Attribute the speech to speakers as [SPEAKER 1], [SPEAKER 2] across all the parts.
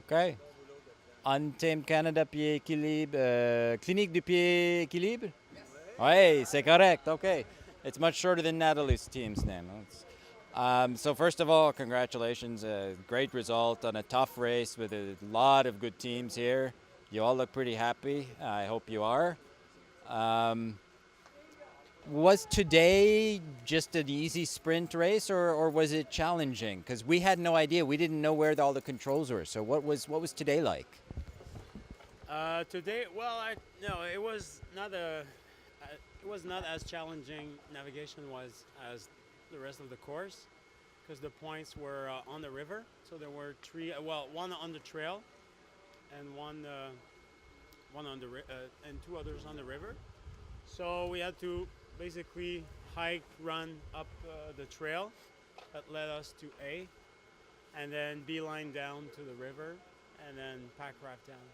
[SPEAKER 1] OK. En Team Canada pied équilibre, Clinique du pied équilibre? Oui, c'est correct. OK. It's much shorter than Natalie's team's name. So first of all, congratulations. Great result on a tough race with a lot of good teams here. You all look pretty happy. I hope you are. Um, was today just an easy sprint race, or was it challenging? Because we had no idea. We didn't know where all the controls were. So what was today like?
[SPEAKER 2] Today, well, no, it was not as challenging navigation was as the rest of the course, because the points were on the river. So there were three, one on the trail, and one on the and two others on the river. So we had to basically hike, run up the trail that led us to A, and then beeline down to the river, and then pack raft down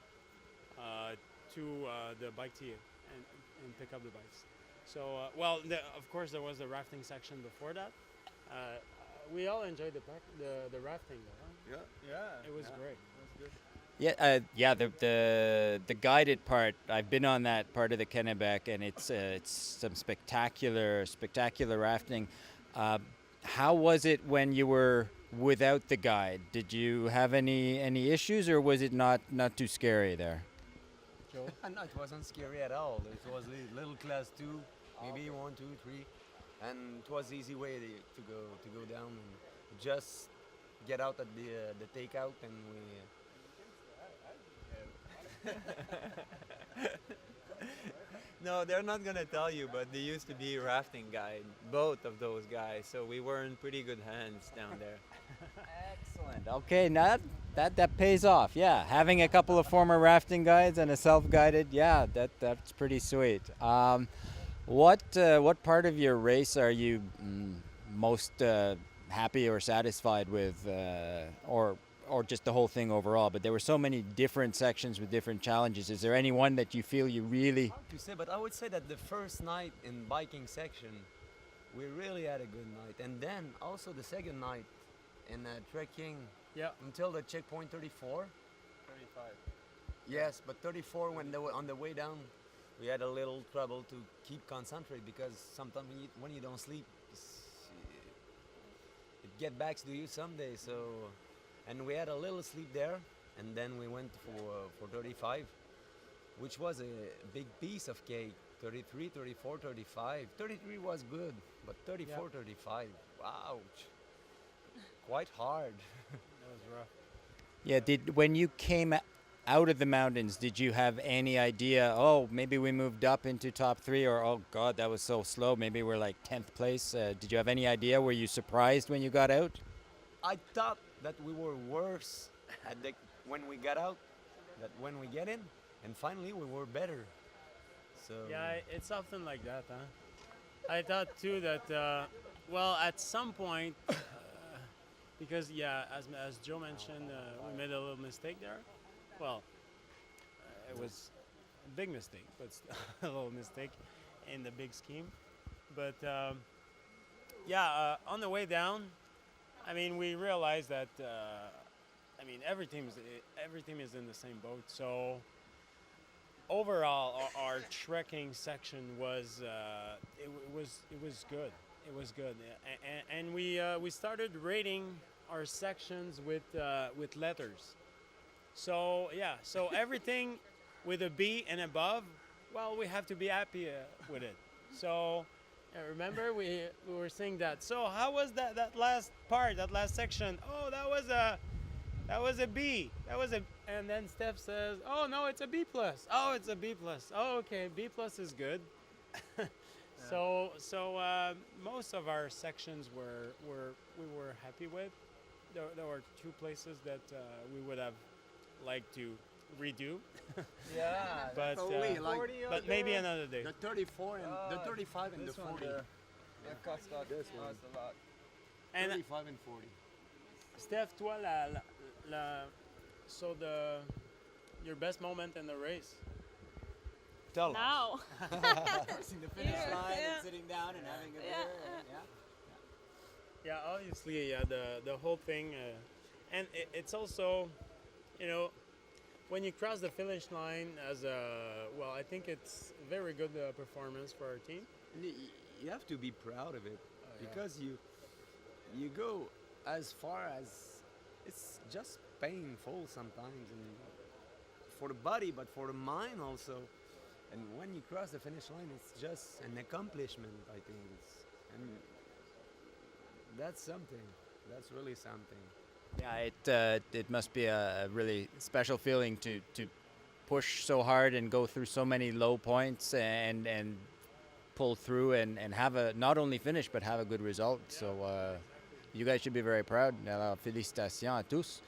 [SPEAKER 2] to the bike tier and pick up the bikes. So, of course, there was the rafting section before that. We all enjoyed the rafting, though. Huh?
[SPEAKER 3] Yeah.
[SPEAKER 2] It was great.
[SPEAKER 1] Yeah, the guided part. I've been on that part of the Kennebec, and it's some spectacular rafting. How was it when you were without the guide? Did you have any issues, or was it not too scary there?
[SPEAKER 2] Joe?
[SPEAKER 3] No, it wasn't scary at all. It was a little class 2, maybe 1, 2, 3, and it was easy way to go down and just get out at the takeout, and we. No, they're not gonna tell you, but they used to be rafting guide, both of those guys. So we were in pretty good hands down there.
[SPEAKER 1] Excellent. Okay, now that pays off. Yeah, having a couple of former rafting guides and a self-guided, yeah, that's pretty sweet. What part of your race are you most happy or satisfied with, or just the whole thing overall? But there were so many different sections with different challenges. Is there any one that you feel you really?
[SPEAKER 3] Hard to say, but I would say that the first night in biking section, we really had a good night, and then also the second night in trekking.
[SPEAKER 2] Yeah.
[SPEAKER 3] Until the checkpoint 34.
[SPEAKER 2] 35.
[SPEAKER 3] Yes, but 34 when they were on the way down, we had a little trouble to keep concentrate, because sometimes when you don't sleep, it get back to you someday. So, and we had a little sleep there, and then we went for 35, which was a big piece of cake. 33, 34, 35. 33 was good, but 34, 35, wow, quite hard.
[SPEAKER 2] That was rough.
[SPEAKER 1] Yeah. When you came out of the mountains, did you have any idea? Oh, maybe we moved up into top 3, or oh God, that was so slow. Maybe we're like 10th place. Did you have any idea? Were you surprised when you got out?
[SPEAKER 3] I thought that we were worse when we got out, that when we get in, and finally we were better. So
[SPEAKER 2] Yeah, it's often like that, huh? I thought too that, at some point, because as Joe mentioned, we made a little mistake there. Well, it was a big mistake, but still a little mistake in the big scheme. But on the way down, I mean, we realized that every team is in the same boat. So overall, our trekking section was it was good. It was good, and we started rating our sections with letters. So everything with a B and above, well, we have to be happy with it. So remember we were saying that. So how was that last part, that last section? Oh, that was a B. And then Steph says, oh no, it's a B plus. Oh, it's a B plus. Oh, okay, B plus is good. So most of our sections we were happy with. There were 2 places that we would have liked to redo.
[SPEAKER 3] yeah,
[SPEAKER 2] But but maybe another day.
[SPEAKER 3] the 34 and the 35 and the 40.
[SPEAKER 4] That cost a lot.
[SPEAKER 2] And
[SPEAKER 3] 35 and 40.
[SPEAKER 2] Steph, toi, your best moment in the race.
[SPEAKER 3] Tell us.
[SPEAKER 5] Now.
[SPEAKER 1] Crossing the finish line and sitting down and having a beer.
[SPEAKER 2] Yeah, obviously, the whole thing, and it's also you know, when you cross the finish line as a well, I think it's a very good performance for our team.
[SPEAKER 3] You have to be proud of it because you go as far as it's just painful sometimes and for the body but for the mind also, and when you cross the finish line it's just an accomplishment. I think and that's something, that's really something.
[SPEAKER 1] Yeah, it must be a really special feeling to push so hard and go through so many low points and pull through and have a not only finish but have a good result. So you guys should be very proud. Alors, félicitations à tous.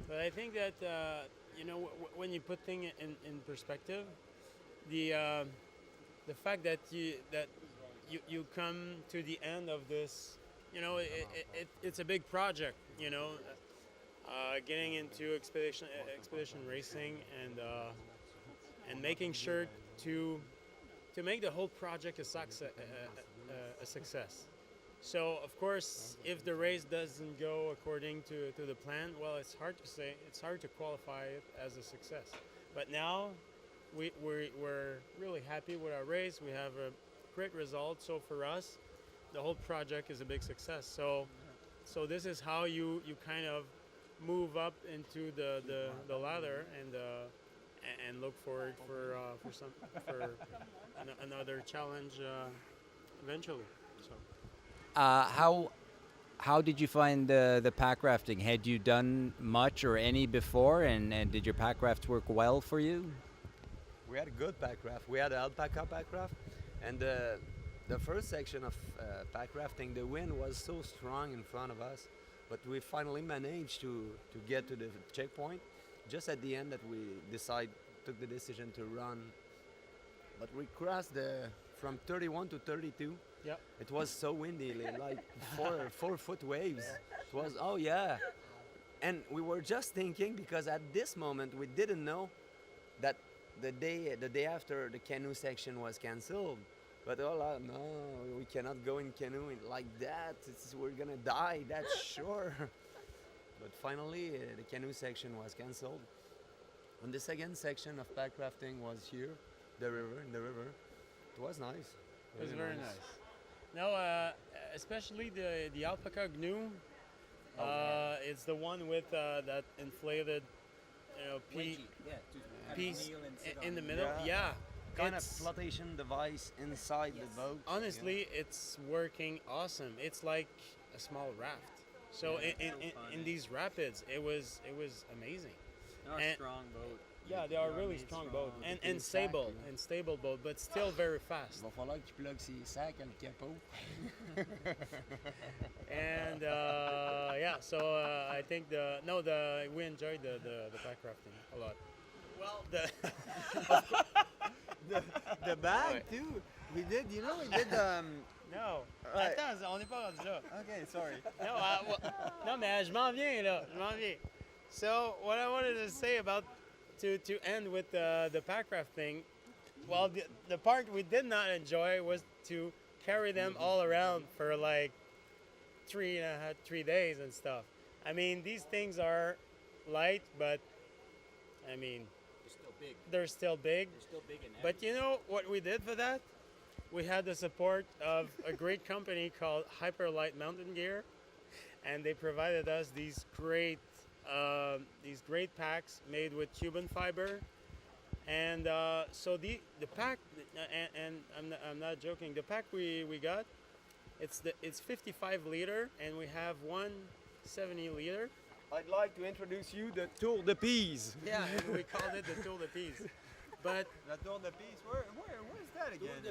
[SPEAKER 2] But I think that when you put things in perspective, the fact that you come to the end of this, it's a big project. Getting into expedition racing and making sure to make the whole project a success. So of course, if the race doesn't go according to the plan, well, it's hard to say. It's hard to qualify it as a success. But now we're really happy with our race. We have a great result. So for us, the whole project is a big success. So this is how you kind of move up into the ladder and look forward for another challenge eventually. So.
[SPEAKER 1] How did you find the pack rafting? Had you done much or any before, and did your pack raft work well for you?
[SPEAKER 3] We had a good pack raft. We had an alpaca pack raft, and the first section of pack rafting, the wind was so strong in front of us, but we finally managed to get to the checkpoint. Just at the end that we took the decision to run, but we crossed from 31 to 32.
[SPEAKER 2] Yeah.
[SPEAKER 3] It was so windy, like 4 foot waves. It was, and we were just thinking, because at this moment we didn't know that the day after the canoe section was cancelled. But no, we cannot go in canoe like that. We're gonna die, that's sure. But finally, the canoe section was cancelled. And the second section of pack rafting was here, in the river. It was nice.
[SPEAKER 2] It was very nice. No, especially the alpaca GNU. It's the one with that inflated, piece in the middle. Yeah,
[SPEAKER 3] Kind of flotation device inside the boat.
[SPEAKER 2] honestly, it's working awesome. It's like a small raft. So in these rapids, it was amazing.
[SPEAKER 5] They're a strong boat.
[SPEAKER 2] Yeah, they are really strong boat and stable boat, but still very fast.
[SPEAKER 3] Il va falloir que tu plugues ses sacs à le capot.
[SPEAKER 2] And so I think we enjoyed the pack rafting a lot. Well,
[SPEAKER 4] The bag too. We did
[SPEAKER 2] no.
[SPEAKER 4] Ouais.
[SPEAKER 2] Attends, on n'est pas rendu là.
[SPEAKER 4] Okay, sorry.
[SPEAKER 2] Non, mais je m'en viens là. So what I wanted to say about to end with the pack rafting, well, the part we did not enjoy was to carry them all around for like 3 days and stuff. I mean, these things are light, but I mean, they're still big. But you know what we did for that? We had the support of a great company called Hyperlight Mountain Gear, and they provided us these great packs made with Cuban fiber. And so the pack, and I'm not joking, the pack we got, it's 55 liter, and we have one 70 liter.
[SPEAKER 3] I'd like to introduce you the Tour de Pise.
[SPEAKER 2] Yeah, and we called it the Tour de Pise. But
[SPEAKER 4] La Tour de Pise, where is that again?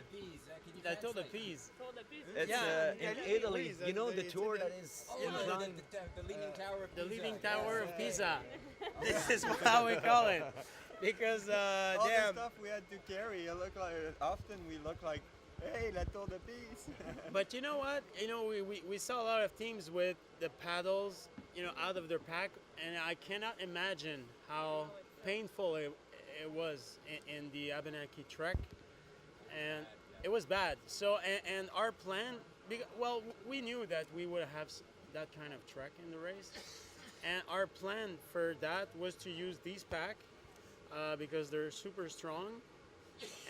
[SPEAKER 2] the Tour de Pise.
[SPEAKER 3] It's in Italy.
[SPEAKER 4] Please,
[SPEAKER 3] You know the
[SPEAKER 4] it's
[SPEAKER 3] tour
[SPEAKER 4] in
[SPEAKER 3] that is in front.
[SPEAKER 5] The Leaning Tower of
[SPEAKER 2] The
[SPEAKER 5] Pisa.
[SPEAKER 2] Leaning Tower of Pisa. This is how we call it. Because
[SPEAKER 4] All the
[SPEAKER 2] damn.
[SPEAKER 4] stuff we had to carry, often we look like, hey, La Tour de Pise.
[SPEAKER 2] But you know what? We saw a lot of teams with the paddles, out of their pack, and I cannot imagine how painful it was in the Abenaki trek, and it was bad. So, and our plan, well, we knew that we would have that kind of trek in the race, And our plan for that was to use these pack because they're super strong,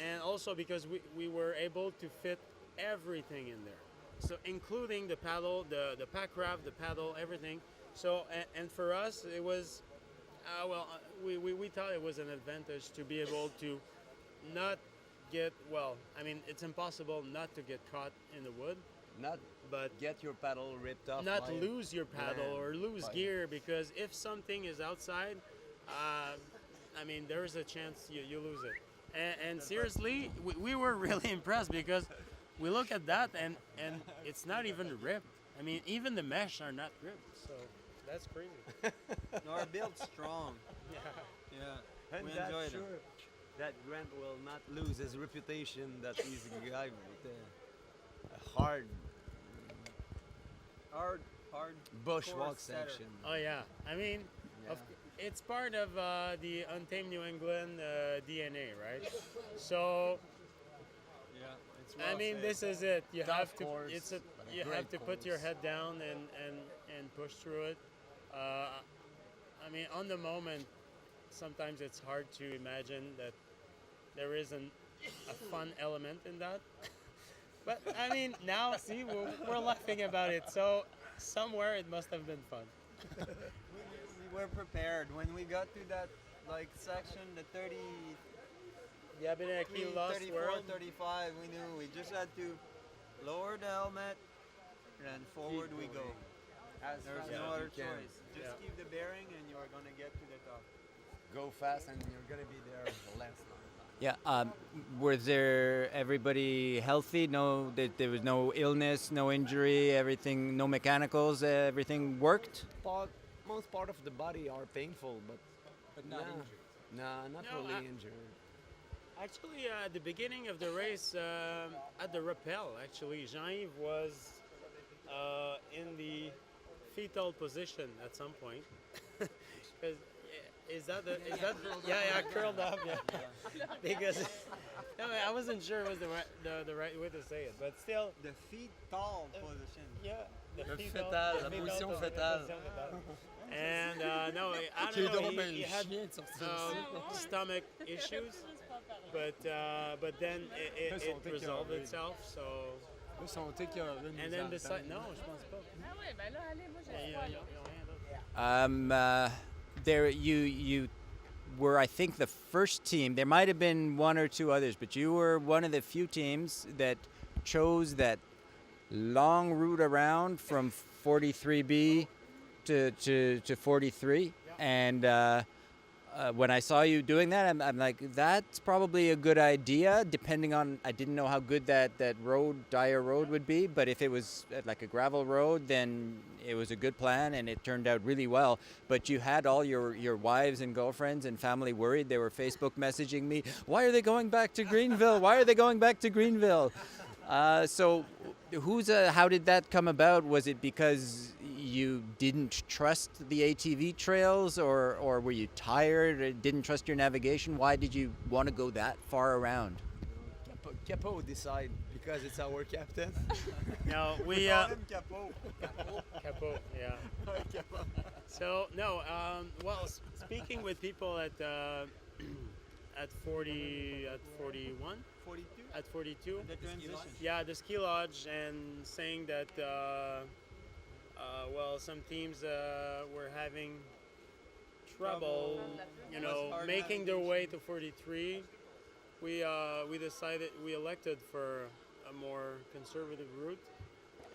[SPEAKER 2] and also because we were able to fit everything in there. So including the paddle, the pack wrap, the paddle, everything. So and for us it was, we thought it was an advantage to be able to not get, well, I mean, it's impossible not to get caught in the wood,
[SPEAKER 3] Not
[SPEAKER 2] but
[SPEAKER 3] get your paddle ripped off.
[SPEAKER 2] not
[SPEAKER 3] by
[SPEAKER 2] lose your paddle
[SPEAKER 3] land,
[SPEAKER 2] or lose
[SPEAKER 3] by-
[SPEAKER 2] gear, because if something is outside, I mean, there's a chance you lose it. And seriously, we were really impressed because we look at that and it's not even ripped. I mean, even the mesh are not ripped, so that's crazy.
[SPEAKER 4] No, our build's strong.
[SPEAKER 2] Yeah.
[SPEAKER 4] Yeah,
[SPEAKER 3] And
[SPEAKER 4] we
[SPEAKER 3] that's
[SPEAKER 4] enjoyed
[SPEAKER 3] sure
[SPEAKER 4] it.
[SPEAKER 3] that Grant will not lose his reputation that he's a guy with a hard
[SPEAKER 4] Hard.
[SPEAKER 3] bushwalk
[SPEAKER 4] Course setter.
[SPEAKER 3] section.
[SPEAKER 2] Oh yeah. I mean,
[SPEAKER 3] Yeah.
[SPEAKER 2] it's part of the Untamed New England DNA, right? So
[SPEAKER 4] Yeah, it's
[SPEAKER 2] I
[SPEAKER 4] rough,
[SPEAKER 2] mean,
[SPEAKER 4] eh?
[SPEAKER 2] this is it. You
[SPEAKER 3] Tough
[SPEAKER 2] have to.
[SPEAKER 3] course, but a
[SPEAKER 2] You
[SPEAKER 3] great
[SPEAKER 2] have to put your
[SPEAKER 3] course.
[SPEAKER 2] head down and push through it. I mean, on the moment, sometimes it's hard to imagine that there isn't a fun element in that. But I mean, now see, we're laughing about it. So somewhere it must have been fun.
[SPEAKER 4] We were prepared when we got to that like section, the 30,
[SPEAKER 2] Yeah, been a key lost
[SPEAKER 4] 34,
[SPEAKER 2] world.
[SPEAKER 4] 35. We knew we just had to lower the helmet and forward we go.
[SPEAKER 3] As
[SPEAKER 4] There's
[SPEAKER 3] fast
[SPEAKER 4] no
[SPEAKER 3] as
[SPEAKER 4] other
[SPEAKER 3] you can.
[SPEAKER 4] choice. Just
[SPEAKER 2] Yeah.
[SPEAKER 4] keep the bearing and you are gonna get to the top.
[SPEAKER 3] Go fast and you're gonna be there the last time.
[SPEAKER 1] Yeah. Was there everybody healthy? No, there was no illness, no injury. Everything, no mechanicals. Everything worked.
[SPEAKER 3] Most part of the body are painful, but
[SPEAKER 5] not
[SPEAKER 3] nah,
[SPEAKER 5] injured.
[SPEAKER 3] Nah, not
[SPEAKER 2] No,
[SPEAKER 3] really
[SPEAKER 2] I-
[SPEAKER 3] injured.
[SPEAKER 2] Actually, at the beginning of the race, at the rappel, actually, Jean-Yves was in the fetal position at some point. 'Cause, is that curled up, yeah. Because no, I wasn't sure it was the right way to say it, but still,
[SPEAKER 4] The feet tall position.
[SPEAKER 2] yeah, the
[SPEAKER 3] Le
[SPEAKER 2] fetal,
[SPEAKER 3] fétal,
[SPEAKER 2] the
[SPEAKER 3] la
[SPEAKER 2] fetal
[SPEAKER 3] position
[SPEAKER 2] position,
[SPEAKER 3] fétale.
[SPEAKER 2] fétal. And no, I don't know, he had stomach issues, but then it resolved itself. So and then beside, no, je pense pas.
[SPEAKER 6] Ah ouais, ben là, allez, moi j'ai
[SPEAKER 2] Il y a-
[SPEAKER 6] froid,
[SPEAKER 2] il y
[SPEAKER 6] là.
[SPEAKER 2] a rien d'autre.
[SPEAKER 1] There, you were, I think, the first team. There might have been one or two others, but you were one of the few teams that chose that long route around from 43B to 43. And when I saw you doing that, I'm like, that's probably a good idea, depending on, I didn't know how good that road, Dyer Road would be, but if it was like a gravel road, then it was a good plan and it turned out really well. But you had all your wives and girlfriends and family worried. They were Facebook messaging me, why are they going back to Greenville? Why are they going back to Greenville? So how did that come about? Was it because you didn't trust the ATV trails, or were you tired or didn't trust your navigation? Why did you want to go that far around?
[SPEAKER 3] Capo decide because it's our captain.
[SPEAKER 2] No,
[SPEAKER 4] We
[SPEAKER 2] we
[SPEAKER 4] call him Capo.
[SPEAKER 2] Capo, yeah. So no, well, speaking with people at 40, at 41,
[SPEAKER 4] 42.
[SPEAKER 2] at 42,
[SPEAKER 4] The transition.
[SPEAKER 2] yeah, the ski lodge, and saying that well, some teams were having trouble, you know,
[SPEAKER 4] hard
[SPEAKER 2] making their way to 43. We decided, we elected for a more conservative route,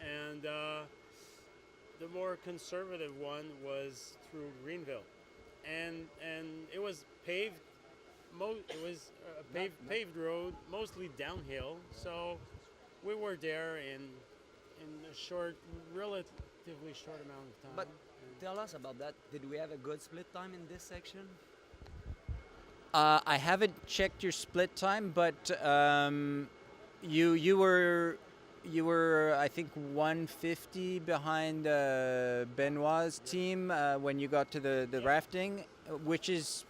[SPEAKER 2] and the more conservative one was through Greenville, and it was paved. It was a paved road, mostly downhill. So we were there in a short, relatively short amount of time.
[SPEAKER 3] But tell us about that. Did we have a good split time in this section?
[SPEAKER 1] I haven't checked your split time, but you were I think 150 behind Benoit's team when you got to the rafting, which is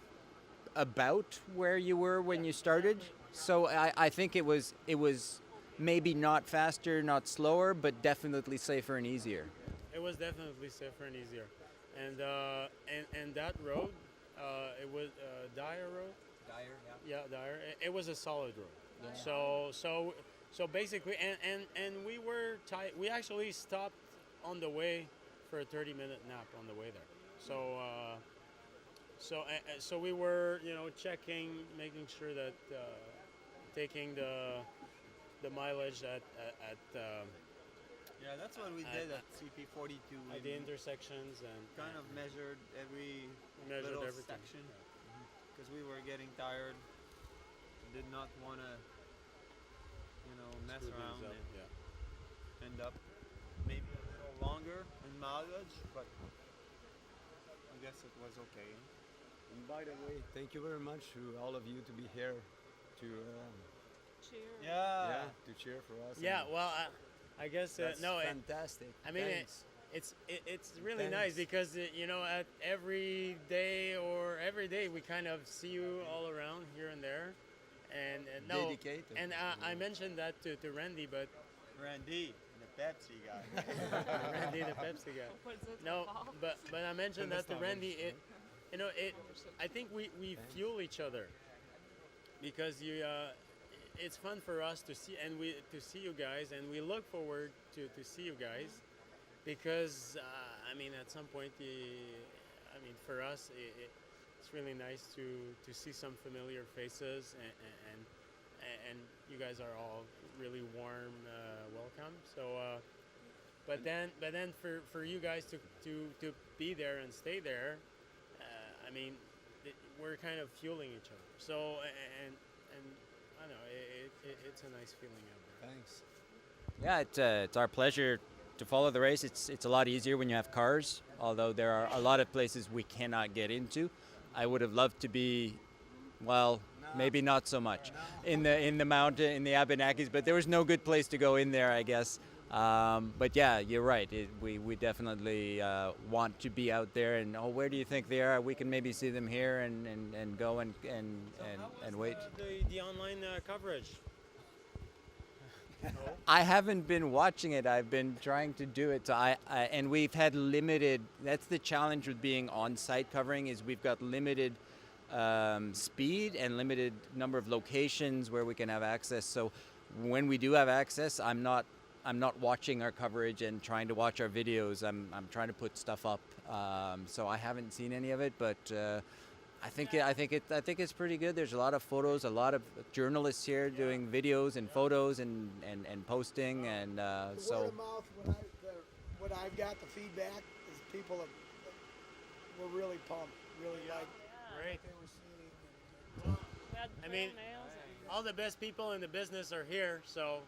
[SPEAKER 1] about where you were when you started. So I think it was maybe not faster, not slower, but definitely safer and easier.
[SPEAKER 2] It was definitely safer and easier. and that road, it was Dyer Road.
[SPEAKER 5] Dyer, yeah.
[SPEAKER 2] Yeah, Dyer. It was a solid road. So basically, and we were tight. We actually stopped on the way for a 30-minute nap on the way there. So we were, checking, making sure that taking the mileage at
[SPEAKER 4] Yeah, that's what we did at CP42.
[SPEAKER 2] at the intersections and
[SPEAKER 4] kind of measured every
[SPEAKER 2] measured
[SPEAKER 4] little
[SPEAKER 2] everything.
[SPEAKER 4] section because we were getting tired. Did not want to, mess
[SPEAKER 2] Screw things
[SPEAKER 4] around
[SPEAKER 2] up,
[SPEAKER 4] and
[SPEAKER 2] yeah.
[SPEAKER 4] end up maybe a little longer in mileage, but I guess it was okay.
[SPEAKER 3] And by the way, thank you very much to all of you to be here to
[SPEAKER 4] Yeah.
[SPEAKER 3] to cheer for us.
[SPEAKER 2] Yeah,
[SPEAKER 3] and
[SPEAKER 2] well, I guess
[SPEAKER 3] that's
[SPEAKER 2] no.
[SPEAKER 3] fantastic.
[SPEAKER 2] I mean,
[SPEAKER 3] Thanks.
[SPEAKER 2] it's really nice
[SPEAKER 3] Thanks.
[SPEAKER 2] because at every day we kind of see you all around here and there, and no,
[SPEAKER 3] Dedicated,
[SPEAKER 2] and I mentioned that to Randy, but
[SPEAKER 4] Randy, the Pepsi guy.
[SPEAKER 2] Randy the Pepsi guy. No, but I mentioned that to Randy. I think we fuel each other because it's fun for us to see to see you guys, and we look forward to see you guys because at some point for us it's really nice to see some familiar faces and you guys are all really warm welcome. So but then for you guys to be there and stay there, we're kind of fueling each other. So and I don't know, it's a nice feeling out there.
[SPEAKER 3] Thanks.
[SPEAKER 1] Yeah, it's our pleasure to follow the race. It's a lot easier when you have cars, although there are a lot of places we cannot get into. I would have loved to be, well, maybe not so much, in the mountain, in the Abenakis, but there was no good place to go in there, I guess. But yeah, you're right. We definitely want to be out there. And where do you think they are? We can maybe see them here and go and wait.
[SPEAKER 2] The online coverage.
[SPEAKER 1] I haven't been watching it. I've been trying to do it. So and we've had limited. That's the challenge with being on-site covering is we've got limited speed and limited number of locations where we can have access. So when we do have access, I'm not watching our coverage and trying to watch our videos. I'm trying to put stuff up. So I haven't seen any of it, but I think it's pretty good. There's a lot of photos, a lot of journalists here doing videos and photos and posting, and
[SPEAKER 6] The
[SPEAKER 1] so
[SPEAKER 6] word of mouth, what I've got, the feedback is people were really pumped, really liked
[SPEAKER 2] Great.
[SPEAKER 6] what they were seeing. And,
[SPEAKER 2] All the best people in the business are here, so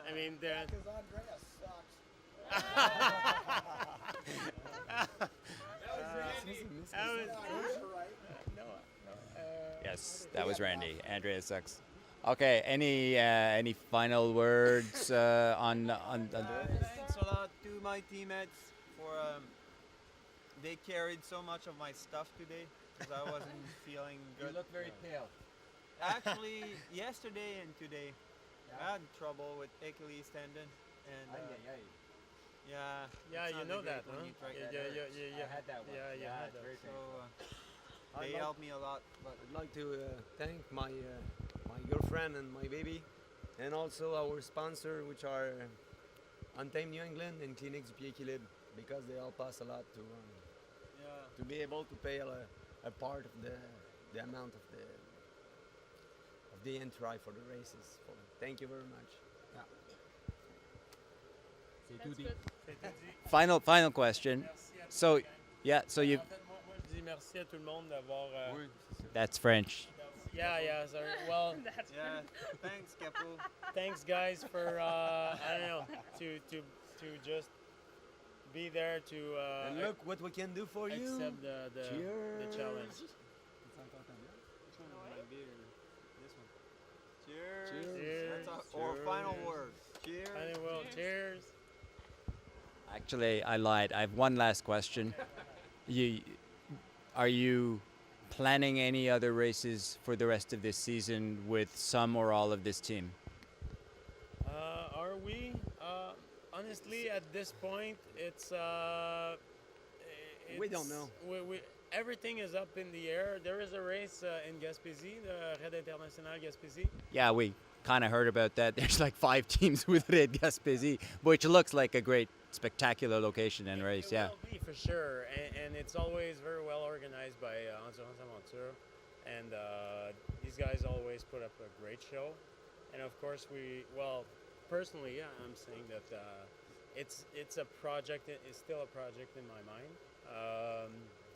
[SPEAKER 2] the
[SPEAKER 6] because Andreas sucks.
[SPEAKER 1] yes, that was Randy. Andrea sucks. Okay, any final words on
[SPEAKER 4] Thanks a lot to my teammates for they carried so much of my stuff today because I wasn't feeling good.
[SPEAKER 5] very pale.
[SPEAKER 4] Actually, yesterday and today, I had trouble with Achilles tendon, and yeah,
[SPEAKER 2] yeah,
[SPEAKER 4] it's
[SPEAKER 2] you
[SPEAKER 4] not
[SPEAKER 2] know
[SPEAKER 4] great
[SPEAKER 2] that,
[SPEAKER 4] when
[SPEAKER 2] huh?
[SPEAKER 4] you try-
[SPEAKER 2] Yeah.
[SPEAKER 5] I had that one.
[SPEAKER 2] Yeah, you had
[SPEAKER 5] it's
[SPEAKER 2] that.
[SPEAKER 5] very
[SPEAKER 4] So
[SPEAKER 5] painful.
[SPEAKER 4] they helped me a lot, but
[SPEAKER 3] I'd like to thank my girlfriend and my baby, and also our sponsor, which are Anthem New England and Clinique du Pied Équilibre, because they help us a lot to be able to pay a part of the amount of the entry for the races. Thank you very much.
[SPEAKER 1] final question? So yeah, so you
[SPEAKER 2] Moi, je dis merci à tout le monde d'avoir.
[SPEAKER 1] that's French.
[SPEAKER 2] Yeah. Sorry. Well,
[SPEAKER 4] yeah. Thanks, Capo.
[SPEAKER 2] thanks guys for I don't know to just be there to
[SPEAKER 3] And look what we can do for you.
[SPEAKER 2] accept the
[SPEAKER 3] Cheers.
[SPEAKER 2] challenge.
[SPEAKER 4] Cheers.
[SPEAKER 2] Cheers.
[SPEAKER 4] That's our final word. Cheers.
[SPEAKER 2] Well, cheers.
[SPEAKER 1] Actually, I lied. I have one last question. Are you planning any other races for the rest of this season with some or all of this team?
[SPEAKER 2] Are we? Honestly, at this point,
[SPEAKER 3] We don't know.
[SPEAKER 2] Everything is up in the air. There is a race in Gaspésie, the Red International Gaspésie.
[SPEAKER 1] Yeah, we kind of heard about that. There's like 5 teams with Red Gaspésie, which looks like a great, spectacular location and race.
[SPEAKER 2] It
[SPEAKER 1] Yeah.
[SPEAKER 2] will be for sure, and it's always very well organized by Endurance Aventure, and these guys always put up a great show. And of course, personally, yeah, I'm saying that it's a project. It's still a project in my mind.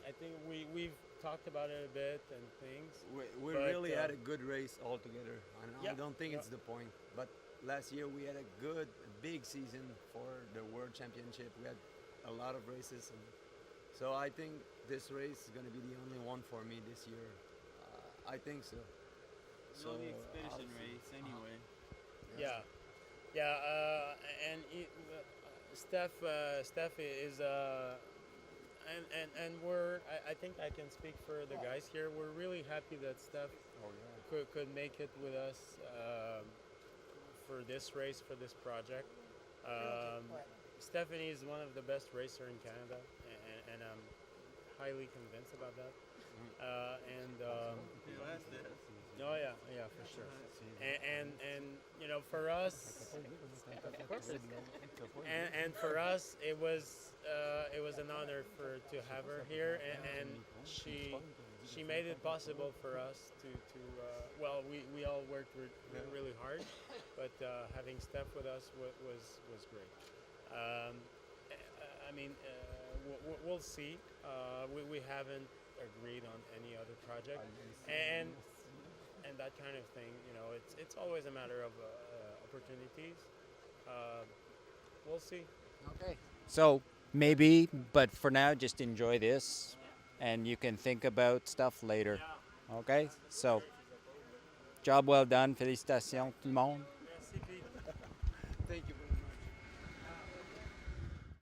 [SPEAKER 2] I think we've talked about it a bit and things.
[SPEAKER 3] We
[SPEAKER 2] But,
[SPEAKER 3] really had a good race altogether. I
[SPEAKER 2] Yeah,
[SPEAKER 3] don't think
[SPEAKER 2] yeah.
[SPEAKER 3] it's the point. But last year we had a big season for the World Championship. We had a lot of races. So I think this race is going to be the only one for me this year. I think so.
[SPEAKER 4] It's the only
[SPEAKER 3] I'll
[SPEAKER 4] expedition
[SPEAKER 3] see.
[SPEAKER 4] race anyway.
[SPEAKER 2] Yeah, yeah, and Steph is and I think I can speak for the guys here. We're really happy that Steph could make it with us for this race, for this project. Stephanie is one of the best racers in Canada, and I'm highly convinced about that. Oh yeah, for sure. And you know, for us, and for us, it was an honor to have her here, and she made it possible for us to well, we all worked really hard, but having Steph with us was great. I mean, we'll see. We haven't agreed on any other project, and that kind of thing. You know, it's always a matter of opportunities. We'll see.
[SPEAKER 1] Okay. So maybe, but for now, just enjoy this, and you can think about stuff later. Okay. So, job well done. Félicitations tout le monde.
[SPEAKER 2] Merci, Pete.
[SPEAKER 3] Thank you.